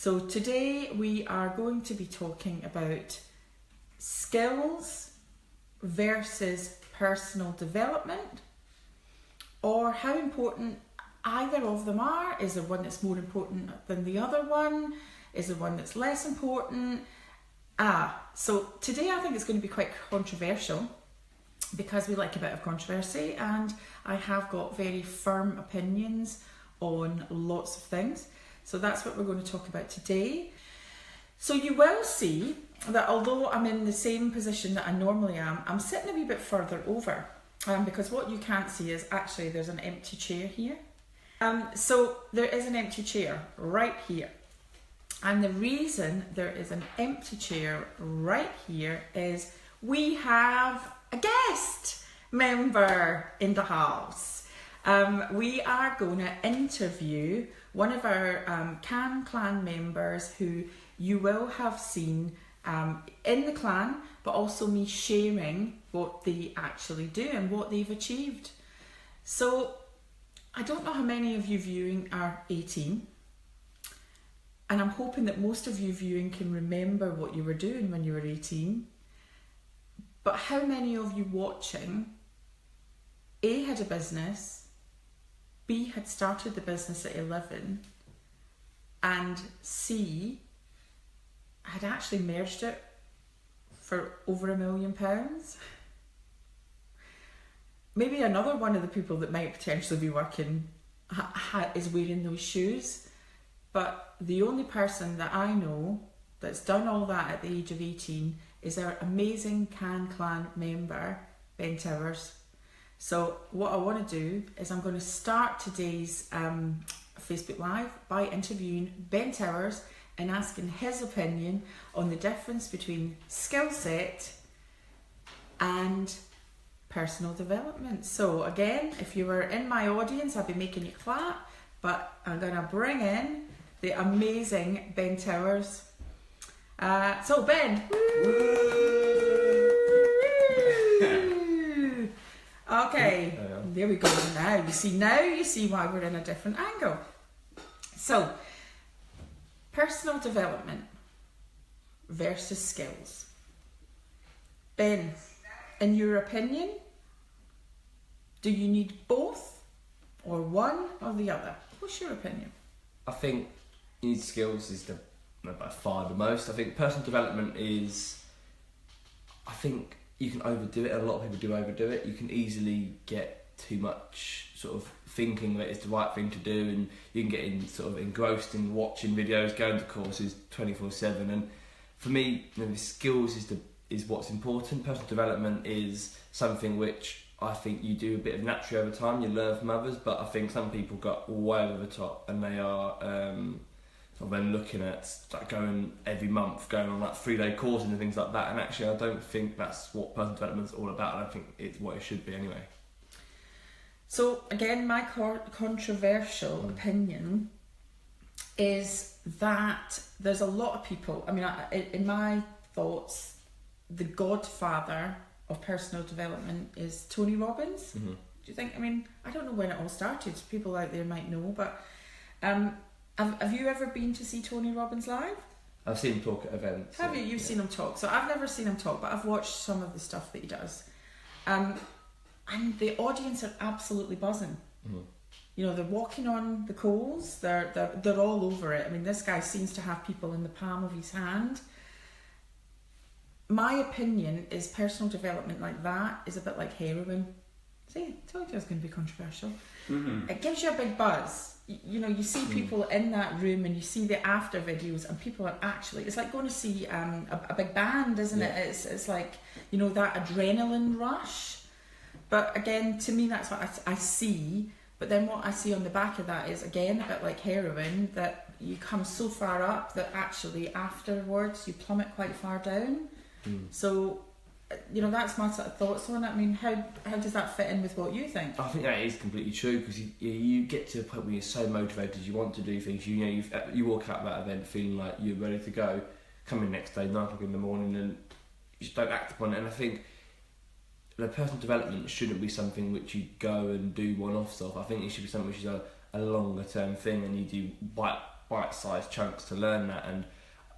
So today we are going to be talking about skills versus personal development, or how important either of them are. Is there one that's more important than the other one? Is there one that's less important? So today I think it's going to be quite controversial, because we like a bit of controversy, and I have got very firm opinions on lots of things. So that's what we're going to talk about today. So you will see that although I'm in the same position that I normally am, I'm sitting a wee bit further over, because what you can't see is actually there's an empty chair here. So there is an empty chair right here. And the reason there is an empty chair right here is we have a guest member in the house. We are going to interview one of our Can Clan members who you will have seen in the clan, but also me sharing what they actually do and what they've achieved. So I don't know how many of you viewing are 18, and I'm hoping that most of you viewing can remember what you were doing when you were 18. But how many of you watching A, had a business, B, had started the business at 11, and C, had actually merged it for over £1 million? Maybe another one of the people that might potentially be working is wearing those shoes. But the only person that I know that's done all that at the age of 18 is our amazing Can Clan member, Ben Towers. So what I want to do is I'm going to start today's Facebook Live by interviewing Ben Towers and asking his opinion on the difference between skill set and personal development. So again, if you were in my audience, I'd be making you clap, but I'm going to bring in the amazing Ben Towers. So Ben, okay, there we go. Now you see why we're in a different angle. So, personal development versus skills. Ben, in your opinion, do you need both, or one or the other? What's your opinion? I think you need skills is by far the most. I think personal development is, I think you can overdo it, and a lot of people do overdo it. You can easily get too much sort of thinking that it's the right thing to do, and you can get engrossed in watching videos, going to courses 24/7. And for me, the skills is what's important. Personal development is something which I think you do a bit of naturally over time. You learn from others, but I think some people got way over the top, and they are then looking at going every month, going on 3-day courses and things like that. And actually, I don't think that's what personal development is all about. I don't think it's what it should be anyway. So again, my controversial opinion is that there's a lot of people, in my thoughts, the godfather of personal development is Tony Robbins. Mm-hmm. Do you think, I don't know when it all started, people out there might know, but have you ever been to see Tony Robbins live? I've seen him talk at events. Have you? You've seen him talk. So I've never seen him talk, but I've watched some of the stuff that he does. And the audience are absolutely buzzing. Mm-hmm. They're walking on the coals. They're all over it. This guy seems to have people in the palm of his hand. My opinion is personal development like that is a bit like heroin. See, I told you I was going to be controversial. Mm-hmm. It gives you a big buzz. You see people in that room, and you see the after videos, and people are actually, it's like going to see a big band, isn't it? It's like, that adrenaline rush. But again, to me, that's what I see. But then what I see on the back of that is, again, a bit like heroin, that you come so far up that actually afterwards you plummet quite far down. So, that's my sort of thoughts on it. How does that fit in with what you think? I think that is completely true, because you get to a point where you're so motivated, you want to do things. You walk out of that event feeling like you're ready to go. Come in next day, 9 o'clock in the morning, and you just don't act upon it. And I think personal development shouldn't be something which you go and do one-offs of. I think it should be something which is a longer term thing, and you do bite bite-sized chunks to learn that. And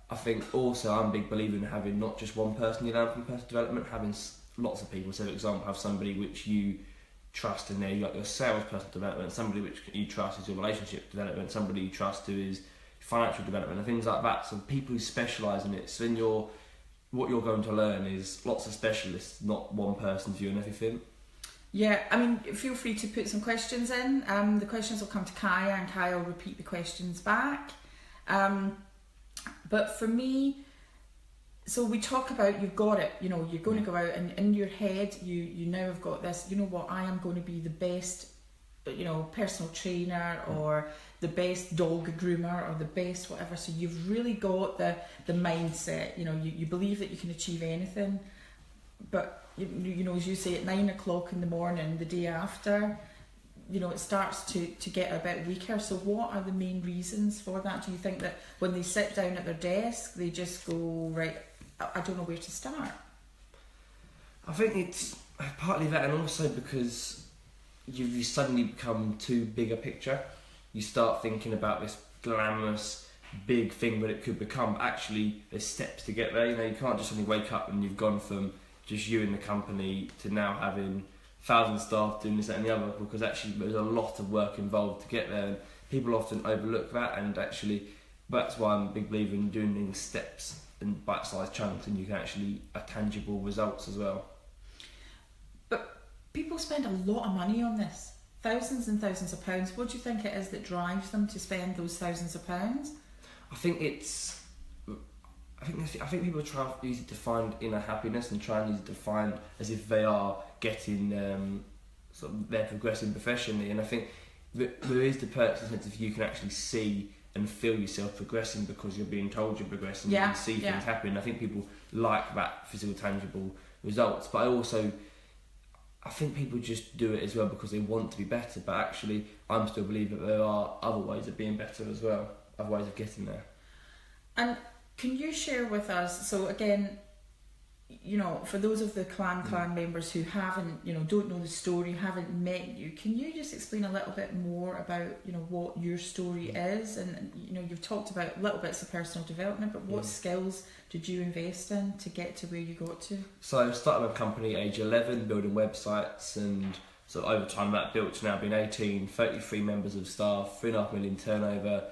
I think also I'm a big believer in having not just one person you learn from personal development, having lots of people. So for example, have somebody which you trust in there, you got your sales personal development, somebody which you trust is your relationship development, somebody you trust who is financial development and things like that. So people who specialise in it. So in what you're going to learn is lots of specialists, not one person viewing everything. Yeah, I mean, feel free to put some questions in. The questions will come to Kaya, and Kaya will repeat the questions back. But for me, so we talk about you've got it, you know, you're going to go out and in your head, you now have got this, you know what, I am going to be the best, you know, personal trainer or the best dog groomer or the best whatever. So you've really got the mindset, you know, you believe that you can achieve anything. But, you know, as you say, at 9 o'clock in the morning, the day after, you know, it starts to get a bit weaker. So what are the main reasons for that? Do you think that when they sit down at their desk, they just go, right, I don't know where to start? I think it's partly that, and also because you suddenly become too big a picture. You start thinking about this glamorous big thing that it could become. Actually, there's steps to get there. You know, you can't just suddenly wake up and you've gone from just you in the company to now having 1,000 staff doing this, that and the other, because actually there's a lot of work involved to get there, and people often overlook that. And actually that's why I'm a big believer in doing things steps and bite-sized chunks, and you can actually have tangible results as well. But people spend a lot of money on this, thousands and thousands of pounds. What do you think it is that drives them to spend those thousands of pounds? I think people try to use it to find inner happiness and try and use it to find as if they are getting they're progressing professionally. And I think that there is the personal sense of you can actually see and feel yourself progressing because you're being told you're progressing. You can see things happening. I think people like that physical, tangible results. But I think people just do it as well because they want to be better. But actually, I'm still believe that there are other ways of being better as well, other ways of getting there. And can you share with us, so again, you know, for those of the clan members who haven't, you know, don't know the story, haven't met you, can you just explain a little bit more about, you know, what your story is? And, you know, you've talked about little bits of personal development, but what skills did you invest in to get to where you got to? So I started my company at age 11, building websites, and so over time that built to now being 18, 33 members of staff, 3.5 million turnover,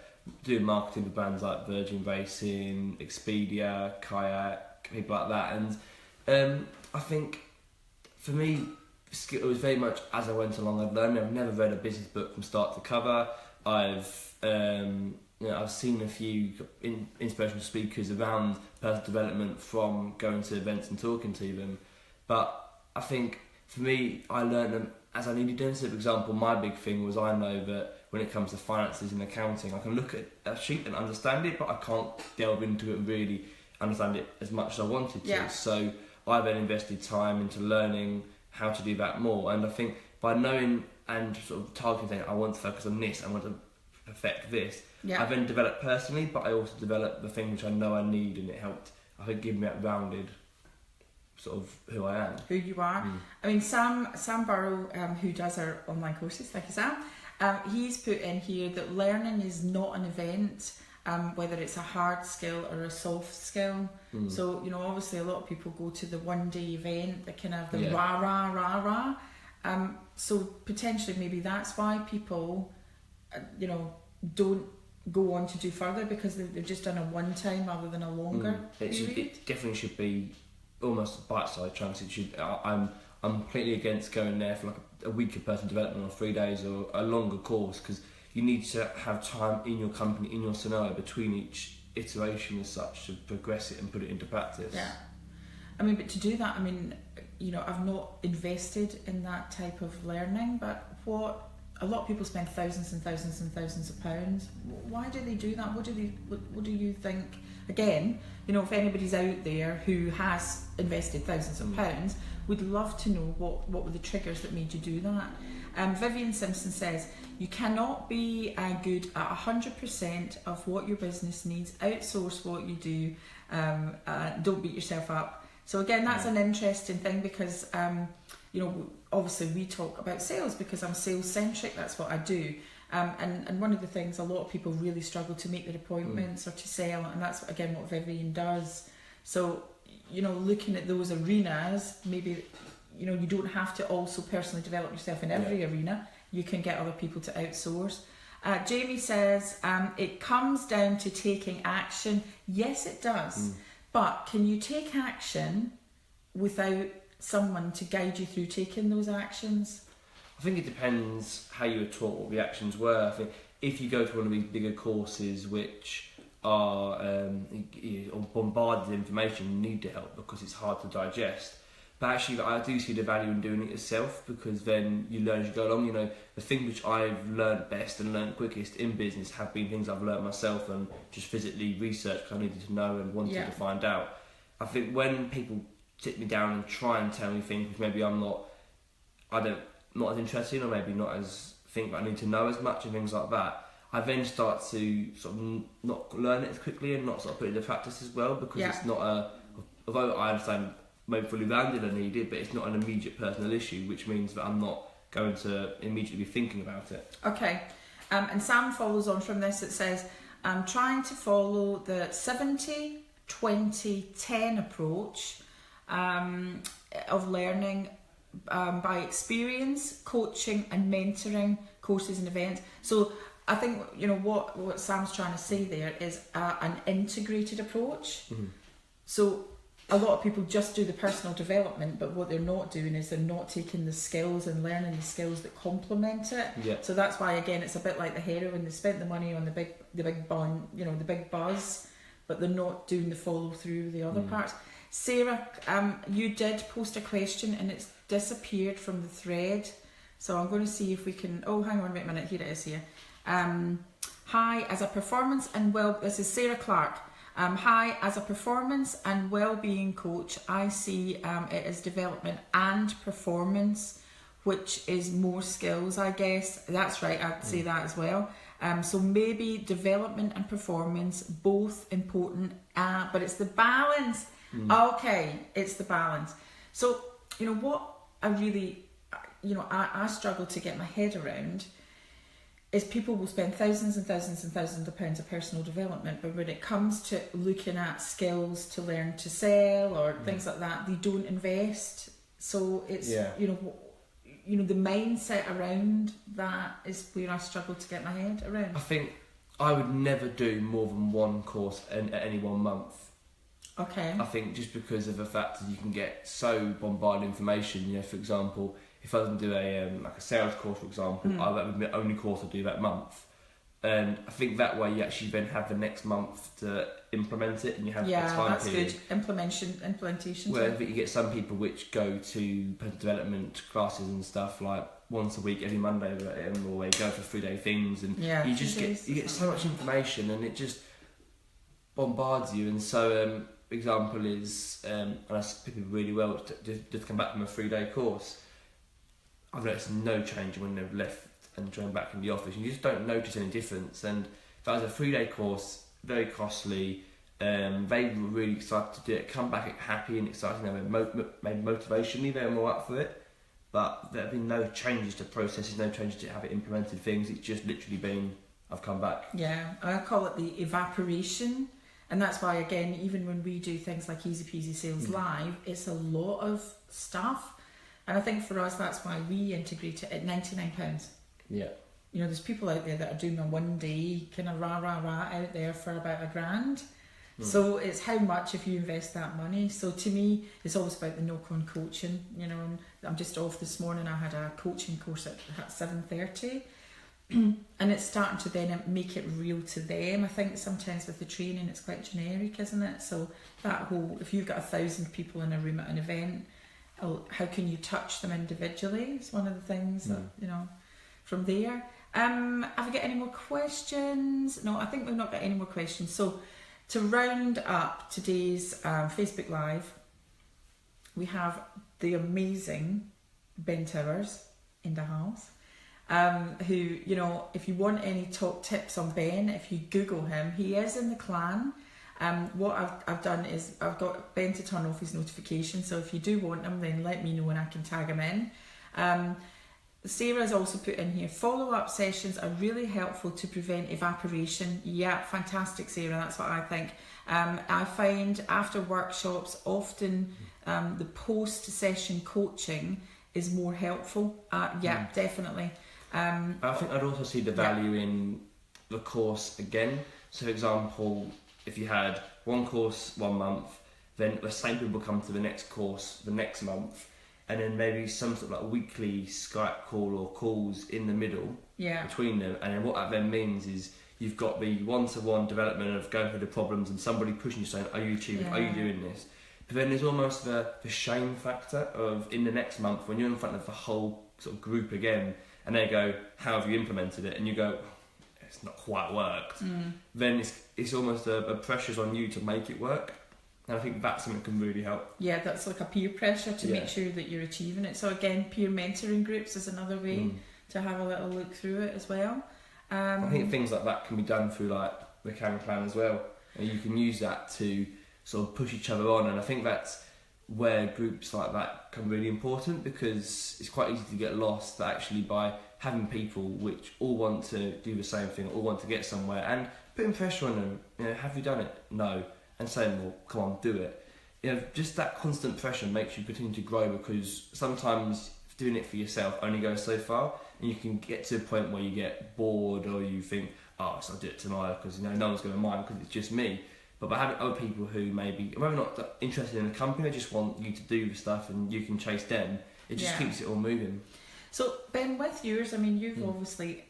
doing marketing for brands like Virgin Racing, Expedia, Kayak, people like that. And I think for me, it was very much as I went along. I've learned. I've never read a business book from start to cover. I've seen a few inspirational speakers around personal development from going to events and talking to them. But I think for me, I learned them as I needed to. So, for example, my big thing was I know that when it comes to finances and accounting, I can look at a sheet and understand it, but I can't delve into it and really understand it as much as I wanted to. Yeah. So I then invested time into learning how to do that more. And I think by knowing and sort of targeting, saying I want to focus on this, I want to perfect this, I then developed personally, but I also developed the thing which I know I need, and it helped, I think, give me that rounded sort of who I am. Who you are. I mean, Sam Burrow, who does our online courses, thank you, Sam, he's put in here that learning is not an event, whether it's a hard skill or a soft skill. So, you know, obviously a lot of people go to the one-day event, the kind of the rah. So potentially maybe that's why people, you know, don't go on to do further, because they've just done a one-time rather than a longer period. It definitely should be almost bite-sized chunks. It should. I'm completely against going there for like a week of personal development or 3 days or a longer course, because you need to have time in your company, in your scenario, between each iteration as such to progress it and put it into practice. Yeah. I mean, but to do that, I mean, you know, I've not invested in that type of learning, but a lot of people spend thousands and thousands and thousands of pounds. Why do they do that? What do you think? Again, you know, if anybody's out there who has invested thousands of pounds, would love to know what were the triggers that made you do that. Vivian Simpson says, you cannot be good at 100% of what your business needs. Outsource what you do. Don't beat yourself up. So again, that's an interesting thing, because you know, obviously we talk about sales because I'm sales centric. That's what I do. And one of the things, a lot of people really struggle to make their appointments or to sell, and that's again what Vivian does. So, you know, looking at those arenas, maybe, you know, you don't have to also personally develop yourself in every arena. You can get other people to outsource. Jamie says, it comes down to taking action. Yes, it does. But can you take action without someone to guide you through taking those actions? I think it depends how you were taught what the actions were. I think if you go to one of these bigger courses which are bombarded with information, you need the help because it's hard to digest. But actually, I do see the value in doing it yourself, because then you learn as you go along. You know, the thing which I've learned best and learned quickest in business have been things I've learned myself and just physically researched because I needed to know and wanted to find out. I think when people sit me down and try and tell me things which maybe not as interested in, or maybe not as think that I need to know as much and things like that, I then start to sort of not learn it as quickly and not sort of put it into practice as well, because it's not although I understand maybe fully landed I need it, but it's not an immediate personal issue, which means that I'm not going to immediately be thinking about it. Okay, and Sam follows on from this. It says, I'm trying to follow the 70-20-10 approach of learning by experience, coaching and mentoring, courses and events. So I think, you know, what Sam's trying to say there is an integrated approach. So a lot of people just do the personal development, but what they're not doing is they're not taking the skills and learning the skills that complement it. So that's why, again, it's a bit like the heroin. They spent the money on the big bun, you know, the big buzz, but they're not doing the follow through the other parts. Sarah, you did post a question and it's disappeared from the thread, so I'm going to see if we can. Oh, hang on, wait a minute. Here it is. Here. Hi, as a performance and this is Sarah Clark. Hi, as a performance and well-being coach, I see it as development and performance, which is more skills, I guess. That's right, I'd say that as well. So maybe development and performance, both important, but it's the balance. Okay, it's the balance. So, you know, what I really, you know, I struggle to get my head around is people will spend thousands and thousands and thousands of pounds of personal development, but when it comes to looking at skills to learn to sell or things like that, they don't invest. So it's, you know, the mindset around that is where I struggle to get my head around. I think I would never do more than one course at any 1 month. Okay. I think just because of the fact that you can get so bombarded with information. You know, for example, if I was going to do a sales course, for example, that would be the only course I do that month. And I think that way you actually then have the next month to implement it, and you have the time period. Good. Implementation. Where I think you get some people which go to personal development classes and stuff like once a week, every Monday, or they go for 3-day things, and you just get so much information, and it just bombards you. And so, example is, and I speak people really well to come back from a 3-day course. I've noticed no change when they've left and joined back in the office. You just don't notice any difference. And that was a 3-day course, very costly. They were really excited to do it. Come back happy and excited. Maybe motivationally they were more up for it. But there have been no changes to processes, no changes to have it implemented things. It's just literally been, I've come back. Yeah, I call it the evaporation. And that's why, again, even when we do things like Easy Peasy Sales Live, it's a lot of stuff. And I think for us, that's why we integrate it at £99. Yeah. You know, there's people out there that are doing a 1-day kind of rah out there for about £1,000. So it's how much if you invest that money. So to me, it's always about the knock-on coaching. You know, and I'm just off this morning. I had a coaching course at 7:30. And it's starting to then make it real to them. I think sometimes with the training, it's quite generic, isn't it? So that whole, if you've got 1,000 people in a room at an event, how can you touch them individually? It's one of the things that, you know, from there. Have we got any more questions? No, I think we've not got any more questions. So to round up today's Facebook Live, we have the amazing Ben Towers in the house. Who, you know, if you want any top tips on Ben, if you Google him, he is in the clan. What I've done is I've got Ben to turn off his notifications, so if you do want him, then let me know and I can tag him in. Sarah's also put in here, follow-up sessions are really helpful to prevent evaporation. Yeah, fantastic, Sarah, that's what I think. I find after workshops, often the post-session coaching is more helpful. Yeah, definitely. I think I'd also see the value in the course again. So for example, if you had one course 1 month, then the same people come to the next course the next month, and then maybe some sort of like weekly Skype call or calls in the middle between them. And then what that then means is you've got the one-to-one development of going through the problems and somebody pushing you saying, are you achieving, are you doing this? But then there's almost the shame factor of in the next month when you're in front of the whole sort of group again and they go, how have you implemented it? And you go, it's not quite worked. Then it's almost a pressure's on you to make it work. And I think that's something that can really help. Yeah, that's like a peer pressure to make sure that you're achieving it. So again, peer mentoring groups is another way to have a little look through it as well. I think things like that can be done through like the Can Plan as well. And you can use that to sort of push each other on. And I think that's where groups like that can be really important, because it's quite easy to get lost that actually by having people which all want to do the same thing, all want to get somewhere, and putting pressure on them, you know, have you done it? No. And saying, well, come on, do it. You know, just that constant pressure makes you continue to grow, because sometimes doing it for yourself only goes so far, and you can get to a point where you get bored or you think, oh, so I'll do it tomorrow because, you know, no one's going to mind because it's just me. But by having other people who maybe not that interested in the company, they just want you to do the stuff and you can chase them, it just keeps it all moving. So Ben, with yours, I mean, you've obviously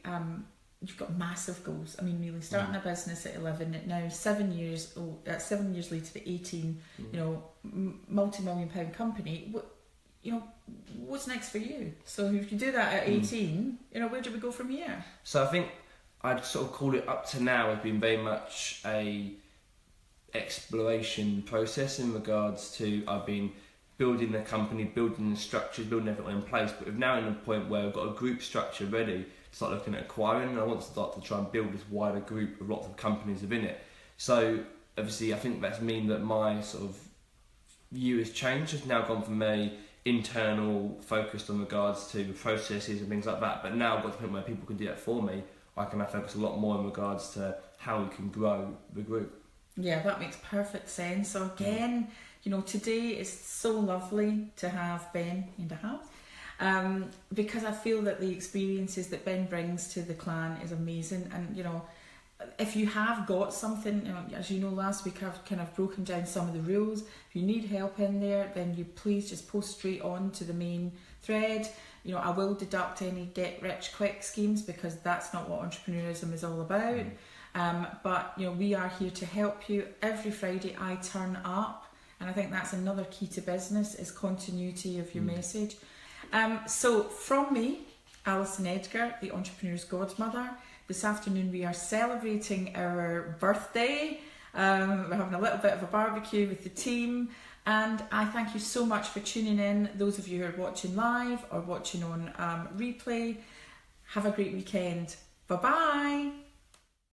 you've got massive goals. I mean, really starting a business at 11, now 7 years later to 18, you know, multi-million pound company. You know, what's next for you? So if you do that at 18, you know, where do we go from here? So I think I'd sort of call it up to now has been very much a exploration process in regards to I've been building the company, building the structures, building everything in place, but we're now in a point where we've got a group structure ready to start looking at acquiring, and I want to start to try and build this wider group of lots of companies within it. So obviously I think that's mean that my sort of view has changed. It's now gone from a internal focused on regards to the processes and things like that, but now I've got to the point where people can do that for me. I can now focus a lot more in regards to how we can grow the group. Yeah, that makes perfect sense. So again, you know, today is so lovely to have Ben in the house, because I feel that the experiences that Ben brings to the clan is amazing. And you know, if you have got something, you know, as you know, last week I've kind of broken down some of the rules. If you need help in there, then you please just post straight on to the main thread. You know, I will deduct any get rich quick schemes, because that's not what entrepreneurism is all about. But you know, we are here to help you. Every Friday I turn up, and I think that's another key to business, is continuity of your message. So from me, Alison Edgar, the Entrepreneur's Godmother, this afternoon we are celebrating our birthday. We're having a little bit of a barbecue with the team, and I thank you so much for tuning in. Those of you who are watching live or watching on replay, have a great weekend. Bye bye.